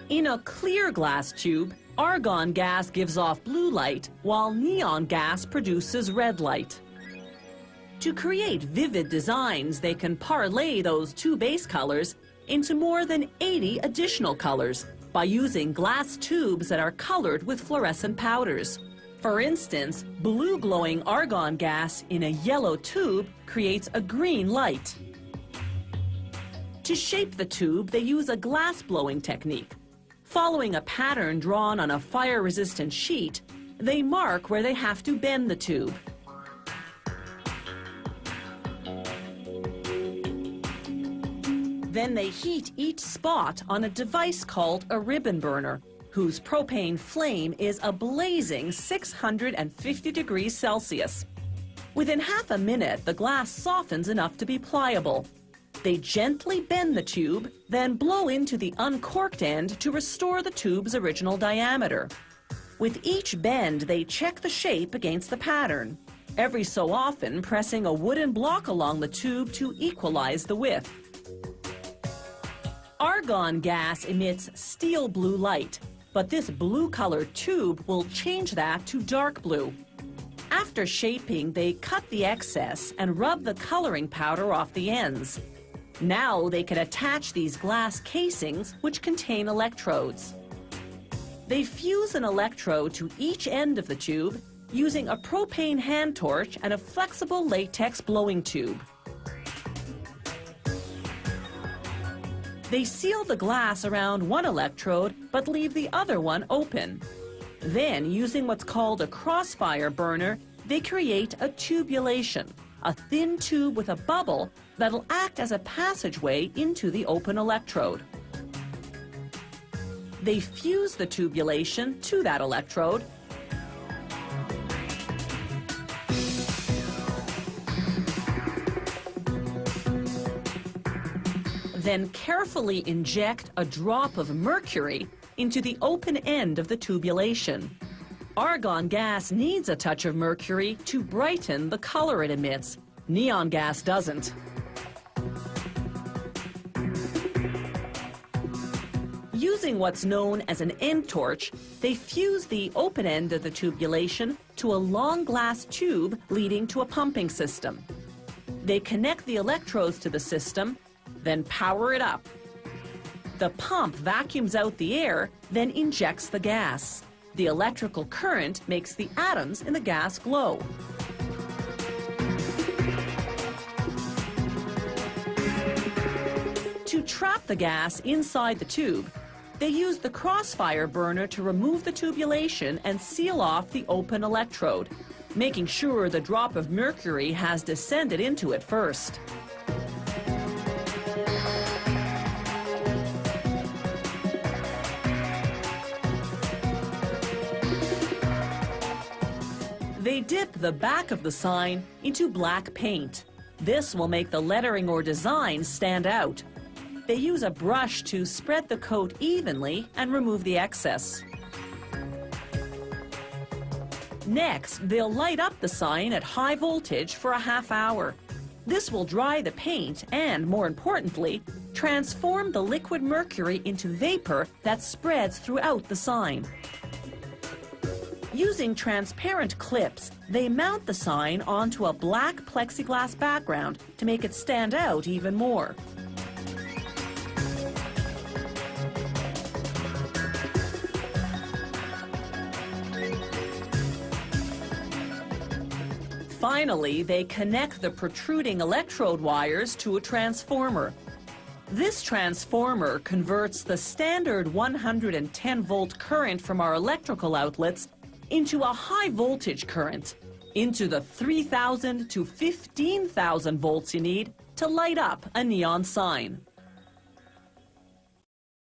In a clear glass tube, argon gas gives off blue light, while neon gas produces red light. To create vivid designs, they can parlay those two base colors into more than 80 additional colors by using glass tubes that are colored with fluorescent powders. For instance, blue glowing argon gas in a yellow tube creates a green light. To shape the tube, they use a glass blowing technique. Following a pattern drawn on a fire-resistant sheet, they mark where they have to bend the tube. Then they heat each spot on a device called a ribbon burner, whose propane flame is a blazing 650 degrees Celsius. Within half a minute, the glass softens enough to be pliable. They gently bend the tube, then blow into the uncorked end to restore the tube's original diameter. With each bend, they check the shape against the pattern, every so often pressing a wooden block along the tube to equalize the width. Argon gas emits steel blue light, but this blue-colored tube will change that to dark blue. After shaping, they cut the excess and rub the coloring powder off the ends. Now they can attach these glass casings, which contain electrodes. They fuse an electrode to each end of the tube using a propane hand torch and a flexible latex blowing tube. They seal the glass around one electrode but leave the other one open. Then, using what's called a crossfire burner, they create a tubulation, a thin tube with a bubble that'll act as a passageway into the open electrode. They fuse the tubulation to that electrode, then carefully inject a drop of mercury into the open end of the tubulation. Argon gas needs a touch of mercury to brighten the color it emits. Neon gas doesn't. Using what's known as an end torch, they fuse the open end of the tubulation to a long glass tube leading to a pumping system. They connect the electrodes to the system, then power it up. The pump vacuums out the air, then injects the gas. The electrical current makes the atoms in the gas glow. To trap the gas inside the tube, they use the crossfire burner to remove the tubulation and seal off the open electrode, making sure the drop of mercury has descended into it first. They dip the back of the sign into black paint. This will make the lettering or design stand out. They use a brush to spread the coat evenly and remove the excess. Next, they'll light up the sign at high voltage for a half hour. This will dry the paint and, more importantly, transform the liquid mercury into vapor that spreads throughout the sign. Using transparent clips, they mount the sign onto a black plexiglass background to make it stand out even more. Finally, they connect the protruding electrode wires to a transformer. This transformer converts the standard 110-volt current from our electrical outlets into a high-voltage current, into the 3,000 to 15,000 volts you need to light up a neon sign.